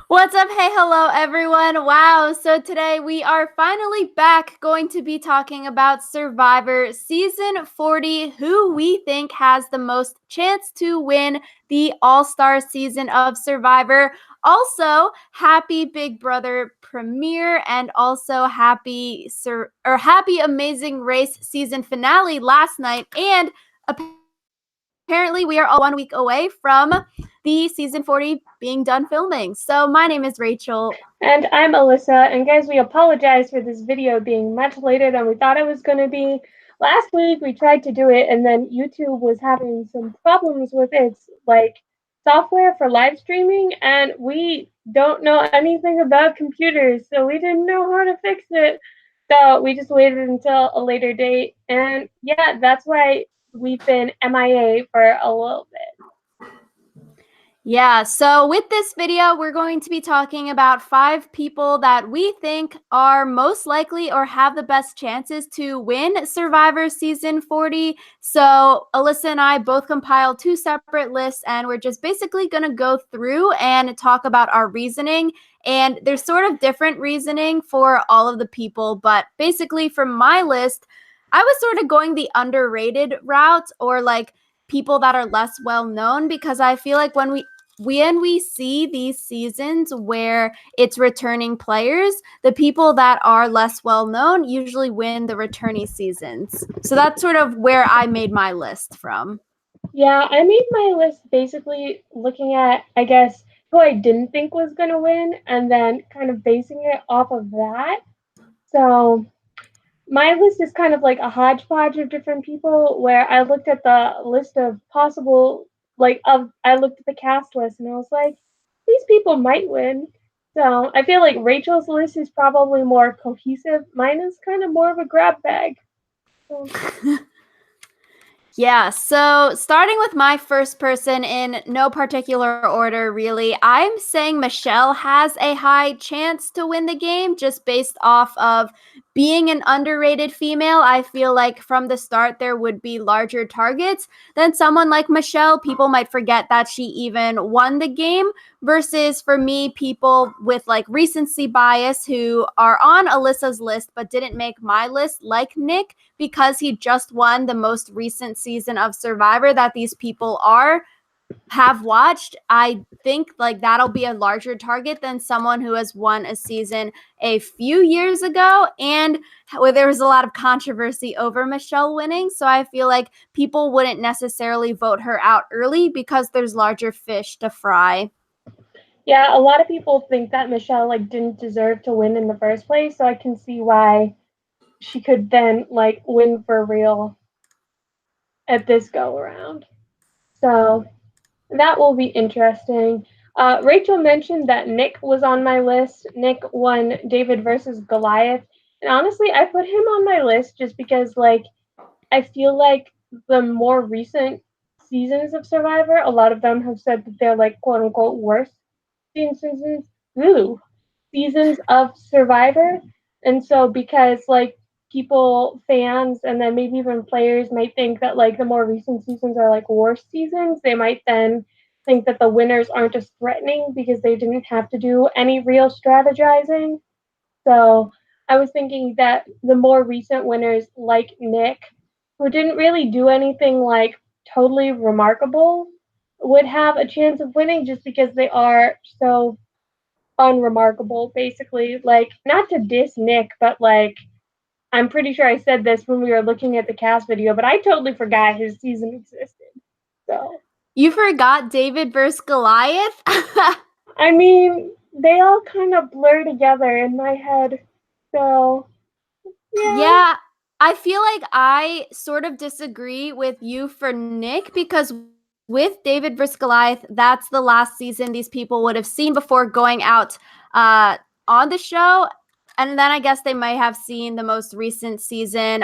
What's up? Hey, hello, everyone. Wow. So today we are finally back going to be talking about Survivor Season 40, who we think has the most chance to win the All-Star season of Survivor. Also, happy Big Brother premiere and also happy Amazing Race season finale last night. And apparently we are all 1 week away from the season 40 being done filming. So my name is Rachel. And I'm Alyssa, and guys, we apologize for this video being much later than we thought it was going to be. Last week we tried to do it, and then YouTube was having some problems with its software for live streaming, and we don't know anything about computers, so we didn't know how to fix it. So we just waited until a later date, and yeah, that's why we've been MIA for a little bit. Yeah, so with this video, we're going to be talking about 5 people that we think are most likely or have the best chances to win Survivor Season 40. So Alyssa and I both compiled 2 separate lists, and we're just basically going to go through and talk about our reasoning. And there's sort of different reasoning for all of the people, but basically from my list, I was sort of going the underrated route, or like people that are less well known, because I feel like when we see these seasons where it's returning players, the people that are less well known usually win the returnee seasons. So that's sort of where I made my list from. Yeah, I made my list basically looking at, I guess, who I didn't think was going to win and then kind of basing it off of that. So my list is kind of like a hodgepodge of different people where I looked at the list of possible, I looked at the cast list and I was like, these people might win. So I feel like Rachel's list is probably more cohesive. Mine is kind of more of a grab bag. So. Yeah, so starting with my first person in no particular order, really, I'm saying Michele has a high chance to win the game just based off of being an underrated female. I feel like from the start there would be larger targets than someone like Michele. People might forget that she even won the game, versus for me, people with like recency bias who are on Alyssa's list but didn't make my list, like Nick, because he just won the most recent season of Survivor that these people have watched. I think like that'll be a larger target than someone who has won a season a few years ago, and where there was a lot of controversy over Michele winning. So I feel like people wouldn't necessarily vote her out early because there's larger fish to fry. Yeah, a lot of people think that Michele didn't deserve to win in the first place, so I can see why she could then win for real at this go around. So that will be interesting. Rachel mentioned that Nick was on my list. Nick won David versus Goliath, and honestly, I put him on my list just because I feel like the more recent seasons of Survivor, a lot of them have said that they're quote unquote worst seasons. Ooh, seasons of Survivor. And so because people, fans, and then maybe even players might think that the more recent seasons are worse seasons, they might then think that the winners aren't as threatening because they didn't have to do any real strategizing. So I was thinking that the more recent winners like Nick, who didn't really do anything totally remarkable, would have a chance of winning just because they are so unremarkable, basically. Not to diss Nick, but I'm pretty sure I said this when we were looking at the cast video, but I totally forgot his season existed. So You forgot David versus Goliath? I mean, they all kind of blur together in my head. So yeah. Yeah, I feel like I sort of disagree with you for Nick, because with David vs. Goliath, that's the last season these people would have seen before going out on the show. And then I guess they might have seen the most recent season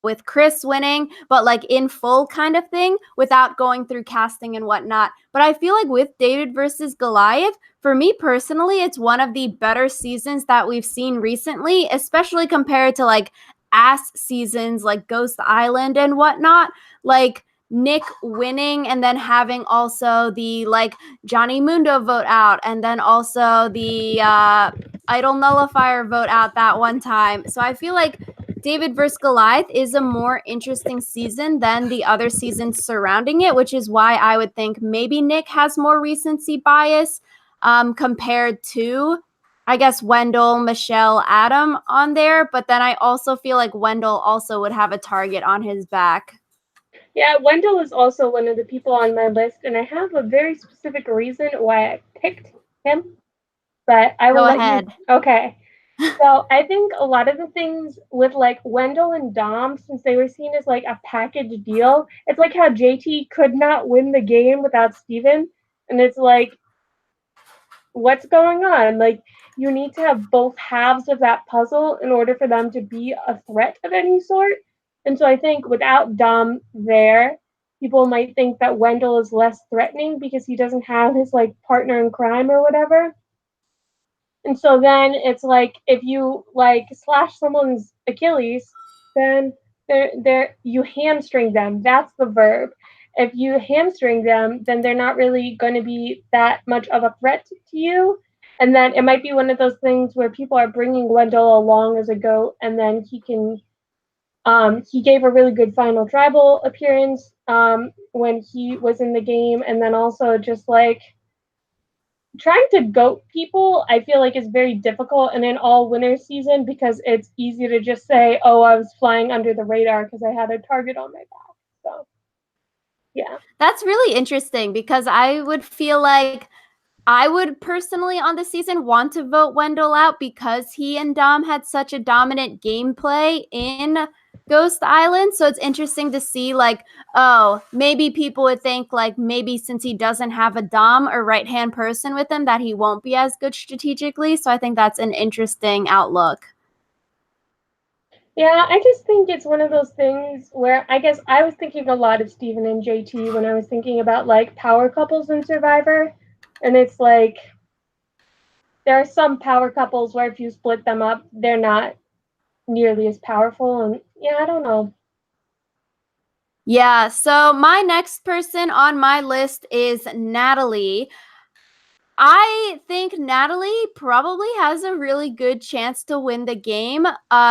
with Chris winning, but like in full kind of thing without going through casting and whatnot. But I feel like with David versus Goliath, for me personally, it's one of the better seasons that we've seen recently, especially compared to like ass seasons like Ghost Island and whatnot. Like Nick winning and then having also the like Johnny Mundo vote out and then also the Idol Nullifier vote out that one time. So I feel like David vs. Goliath is a more interesting season than the other seasons surrounding it, which is why I would think maybe Nick has more recency bias compared to, I guess, Wendell, Michele, Adam on there. But then I also feel like Wendell also would have a target on his back. Yeah, Wendell is also one of the people on my list, and I have a very specific reason why I picked him, but I will Go let you. ahead. Okay. So I think a lot of the things with like Wendell and Dom, since they were seen as like a package deal, it's like how JT could not win the game without Steven. And it's like, what's going on? Like, you need to have both halves of that puzzle in order for them to be a threat of any sort. And so I think without Dom there, people might think that Wendell is less threatening because he doesn't have his like partner in crime or whatever. And so then it's like if you like slash someone's Achilles, then they're you hamstring them. That's the verb. If you hamstring them, then they're not really going to be that much of a threat to you. And then it might be one of those things where people are bringing Wendell along as a goat, and then he can. He gave a really good final tribal appearance when he was in the game, and then also just like trying to goat people, I feel like is very difficult in an all winner season because it's easy to just say, "Oh, I was flying under the radar because I had a target on my back." So, yeah. That's really interesting because I would feel like I would personally on the season want to vote Wendell out because he and Dom had such a dominant gameplay in Ghost Island. So it's interesting to see, like, oh, maybe people would think, like, maybe since he doesn't have a Dom or right hand person with him, that he won't be as good strategically. So I think that's an interesting outlook. Yeah, I just think it's one of those things where I guess I was thinking a lot of Steven and JT when I was thinking about like power couples in Survivor. And it's like there are some power couples where if you split them up, they're not nearly as powerful. And yeah, I don't know. Yeah, so my next person on my list is Natalie. I think Natalie probably has a really good chance to win the game.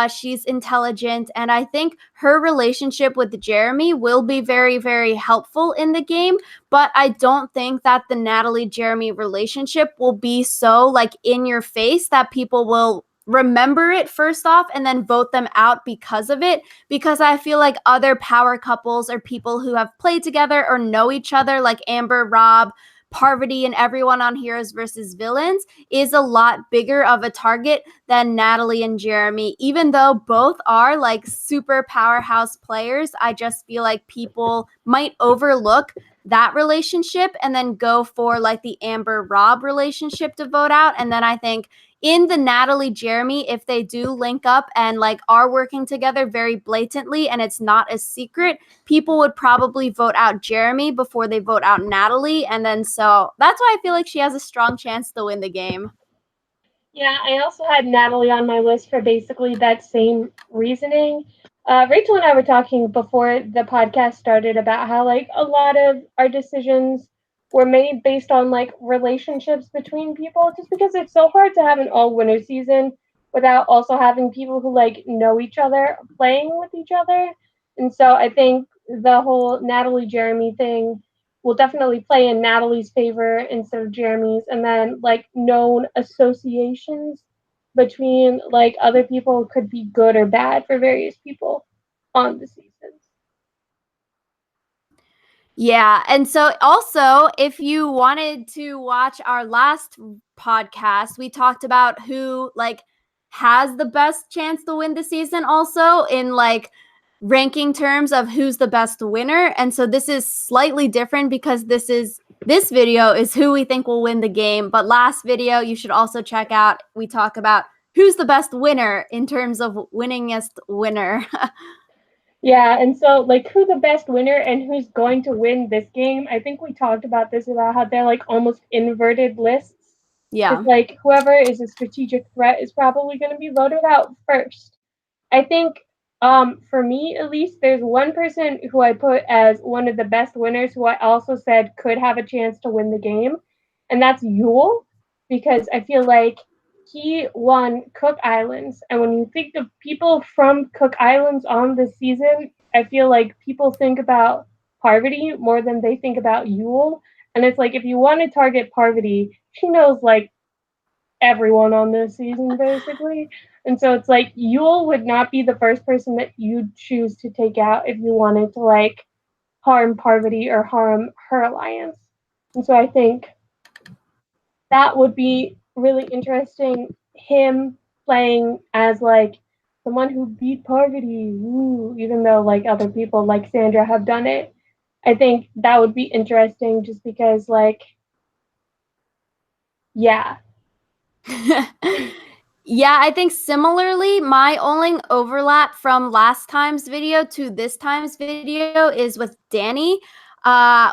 She's intelligent, and I think her relationship with Jeremy will be very, very helpful in the game. But I don't think that the Natalie Jeremy relationship will be so like in your face that people will remember it first off and then vote them out because of it. Because I feel like other power couples or people who have played together or know each other, like Amber, Rob, Parvati, and everyone on Heroes versus Villains, is a lot bigger of a target than Natalie and Jeremy. Even though both are like super powerhouse players, I just feel like people might overlook that relationship and then go for like the Amber Rob relationship to vote out. And then I think in the Natalie Jeremy, if they do link up and like are working together very blatantly and it's not a secret, people would probably vote out Jeremy before they vote out Natalie. And then so that's why I feel like she has a strong chance to win the game. Yeah, I also had Natalie on my list for basically that same reasoning. Rachel and I were talking before the podcast started about how like a lot of our decisions were made based on like relationships between people, just because it's so hard to have an all winner season without also having people who like know each other playing with each other. And so I think the whole Natalie Jeremy thing will definitely play in Natalie's favor instead of Jeremy's, and then like known associations between like other people could be good or bad for various people on the seasons. Yeah. And so also, if you wanted to watch our last podcast, we talked about who like has the best chance to win the season also in like ranking terms of who's the best winner. And so this is slightly different because this video is who we think will win the game. But last video you should also check out. We talk about who's the best winner in terms of winningest winner. Yeah, and so like who the best winner and who's going to win this game? I think we talked about this about how they're like almost inverted lists. Yeah. It's like whoever is a strategic threat is probably going to be voted out first. I think For me at least, there's one person who I put as one of the best winners who I also said could have a chance to win the game, and that's Yule, because I feel like he won Cook Islands, and when you think of people from Cook Islands on this season, I feel like people think about Parvati more than they think about Yule, and it's like if you want to target Parvati, she knows like everyone on this season basically. And so it's like Yule would not be the first person that you'd choose to take out if you wanted to like harm Parvati or harm her alliance. And so I think that would be really interesting. Him playing as like someone who beat Parvati, ooh, even though like other people like Sandra have done it. I think that would be interesting just because like yeah. Yeah, I think similarly, my only overlap from last time's video to this time's video is with Danni.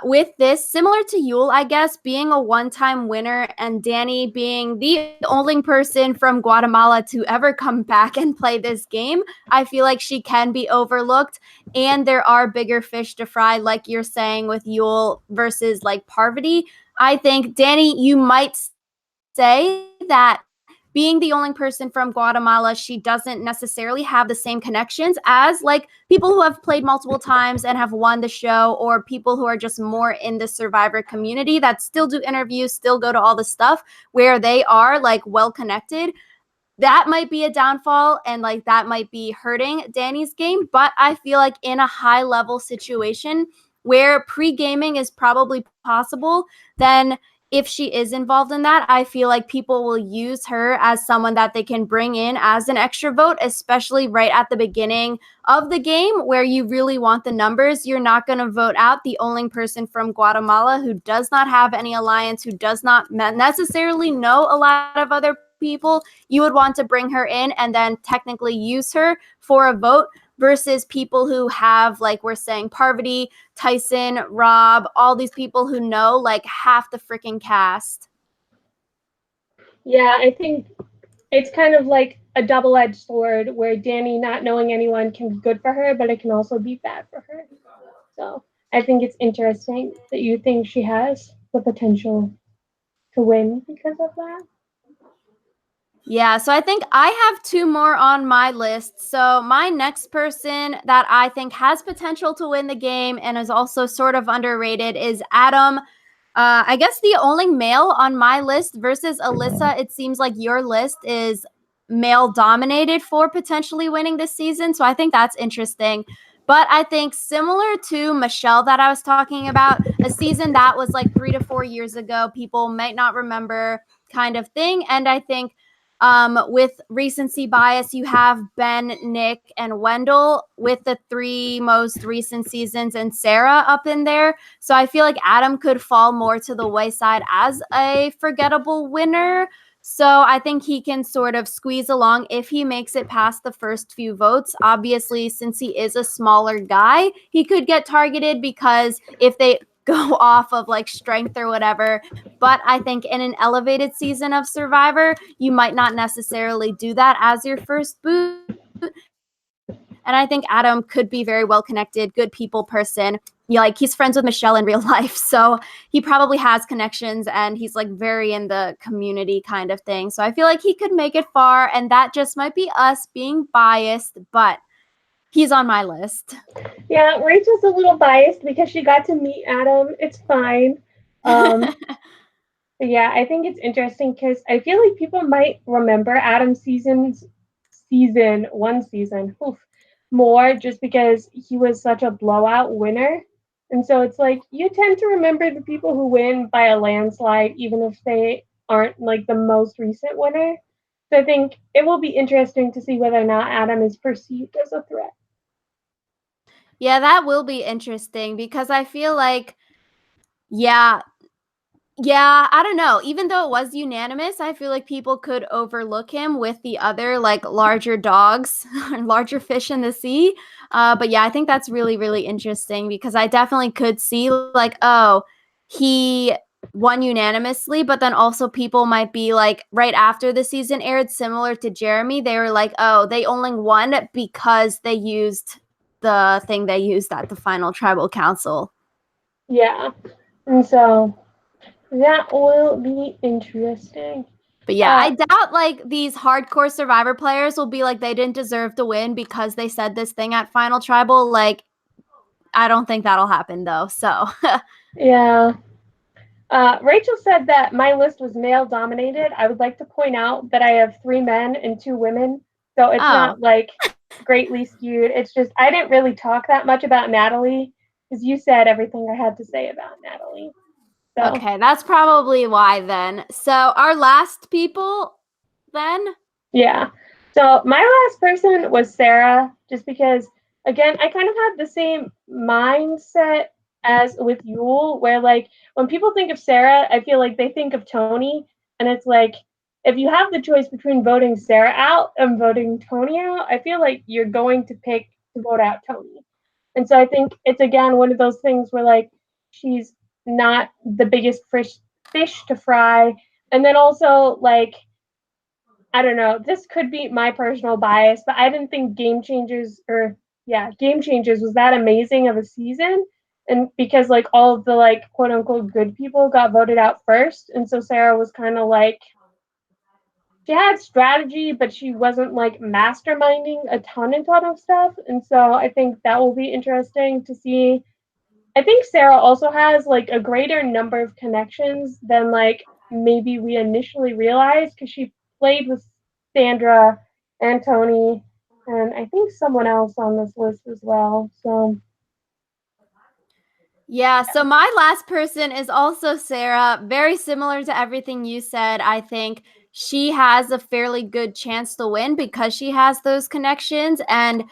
With this, similar to Yul, I guess, being a one-time winner and Danni being the only person from Guatemala to ever come back and play this game, I feel like she can be overlooked. And there are bigger fish to fry, like you're saying with Yul versus like Parvati. I think, Danni, you might say that being the only person from Guatemala, she doesn't necessarily have the same connections as like people who have played multiple times and have won the show, or people who are just more in the Survivor community that still do interviews, still go to all the stuff where they are like well connected. That might be a downfall and like that might be hurting Danni's game. But I feel like in a high level situation where pre-gaming is probably possible, then if she is involved in that, I feel like people will use her as someone that they can bring in as an extra vote, especially right at the beginning of the game where you really want the numbers. You're not going to vote out the only person from Guatemala who does not have any alliance, who does not necessarily know a lot of other people. You would want to bring her in and then technically use her for a vote versus people who have, like we're saying, Parvati, Tyson, Rob, all these people who know like half the freaking cast. Yeah, I think it's kind of like a double-edged sword where Danni not knowing anyone can be good for her, but it can also be bad for her. So I think it's interesting that you think she has the potential to win because of that. Yeah, so I think I have two more on my list. So my next person that I think has potential to win the game and is also sort of underrated is Adam. I guess the only male on my list versus Alyssa. It seems like your list is male dominated for potentially winning this season. So I think that's interesting. But I think similar to Michele that I was talking about, a season that was like 3 to 4 years ago, people might not remember kind of thing. And I think with recency bias, you have Ben, Nick, and Wendell with the three most recent seasons and Sarah up in there. So I feel like Adam could fall more to the wayside as a forgettable winner. So I think he can sort of squeeze along if he makes it past the first few votes. Obviously, since he is a smaller guy, he could get targeted because if they go off of like strength or whatever. But I think in an elevated season of Survivor, you might not necessarily do that as your first boot. And I think Adam could be very well connected, good people person. Yeah, like he's friends with Michele in real life. So he probably has connections and he's like very in the community kind of thing. So I feel like he could make it far. And that just might be us being biased, but he's on my list. Yeah, Rachel's a little biased because she got to meet Adam. It's fine. But yeah, I think it's interesting because I feel like people might remember Adam's one season, oof, more just because he was such a blowout winner. And so it's like you tend to remember the people who win by a landslide, even if they aren't like the most recent winner. So I think it will be interesting to see whether or not Adam is perceived as a threat. Yeah, that will be interesting because I feel like, yeah, I don't know. Even though it was unanimous, I feel like people could overlook him with the other like larger dogs and larger fish in the sea. But yeah, I think that's really, really interesting because I definitely could see like, oh, he won unanimously, but then also people might be like, right after the season aired, similar to Jeremy, they were like, oh, they only won because they used the thing they used at the final tribal council. Yeah. And so that will be interesting. But yeah, I doubt like these hardcore Survivor players will be like they didn't deserve to win because they said this thing at Final Tribal. Like, I don't think that'll happen though. So Yeah. Rachel said that my list was male dominated. I would like to point out that I have 3 men and 2 women, so it's oh, not like greatly skewed. It's just I didn't really talk that much about Natalie because you said everything I had to say about Natalie. So okay, that's probably why then. So our last people then. yeah. So my last person was Sarah, just because again, I kind of had the same mindset as with Yul, where like when people think of Sarah, I feel like they think of Tony, and it's like if you have the choice between voting Sarah out and voting Tony out, I feel like you're going to pick to vote out Tony. And so I think it's again one of those things where like she's not the biggest fish to fry. And then also like I don't know. This could be my personal bias, but I didn't think Game Changers was that amazing of a season. And because like all of the like quote unquote good people got voted out first, and so Sarah was kind of like she had strategy, but she wasn't like masterminding a ton of stuff. And so I think that will be interesting to see. I think Sarah also has like a greater number of connections than like maybe we initially realized because she played with Sandra and Tony and I think someone else on this list as well. So Yeah, so my last person is also Sarah. Very similar to everything you said. I think she has a fairly good chance to win because she has those connections. And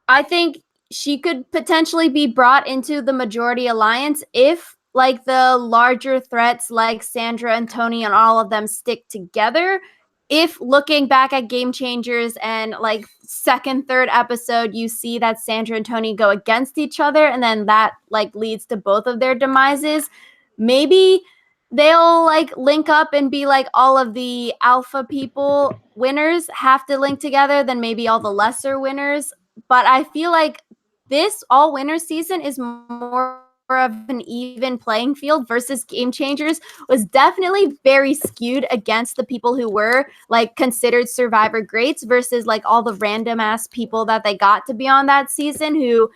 I think she could potentially be brought into the majority alliance if like the larger threats like Sandra and Tony and all of them stick together. If looking back at Game Changers and like second, third episode, you see that Sandra and Tony go against each other and then that like leads to both of their demises, maybe they'll like link up and be like all of the alpha people winners have to link together, then maybe all the lesser winners. But I feel like this all winner season is more of an even playing field versus Game Changers was definitely very skewed against the people who were like considered Survivor greats versus like all the random ass people that they got to be on that season who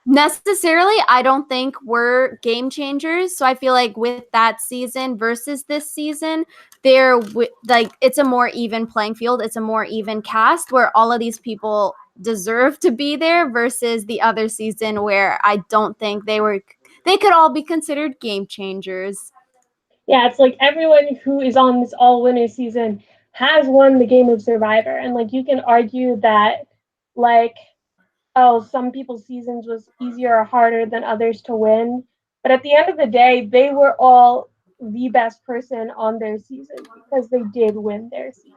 necessarily I don't think were game changers. So I feel like with that season versus this season, like it's a more even playing field. It's a more even cast where all of these people deserve to be there versus the other season where I don't think they could all be considered game changers. yeah, it's like everyone who is on this all winner season has won the game of Survivor. And like you can argue that like oh, some people's seasons was easier or harder than others to win. But at the end of the day, they were all the best person on their season because they did win their season.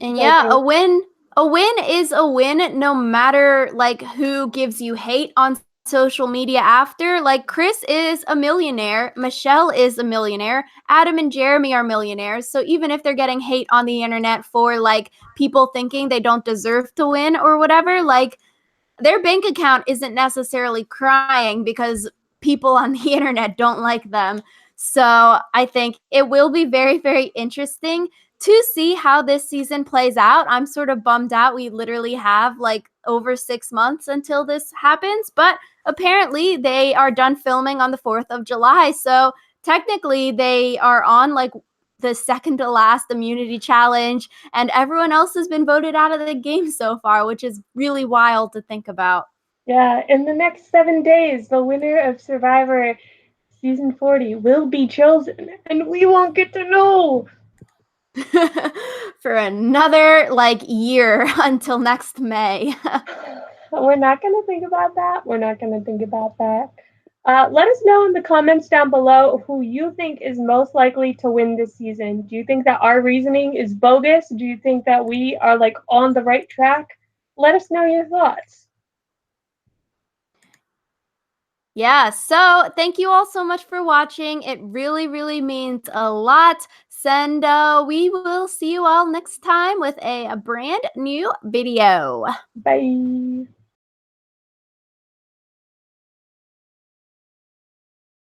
And So I yeah, think, a win is a win no matter like who gives you hate on social media after. Like Chris is a millionaire, Michele is a millionaire, Adam and Jeremy are millionaires. So even if they're getting hate on the internet for like people thinking they don't deserve to win or whatever, like their bank account isn't necessarily crying because people on the internet don't like them. So I think it will be very, very interesting to see how this season plays out. I'm sort of bummed out. We literally have like over 6 months until this happens, but apparently they are done filming on the 4th of July. So technically they are on like the second to last immunity challenge, and everyone else has been voted out of the game so far, which is really wild to think about. yeah, in the next 7 days, the winner of Survivor season 40 will be chosen, and we won't get to know. For another like year until next May. We're not going to think about that. We're not going to think about that. Let us know in the comments down below who you think is most likely to win this season. Do you think that our reasoning is bogus? Do you think that we are like on the right track? Let us know your thoughts. Yeah, so thank you all so much for watching. It really, really means a lot. And we will see you all next time with a brand new video. Bye.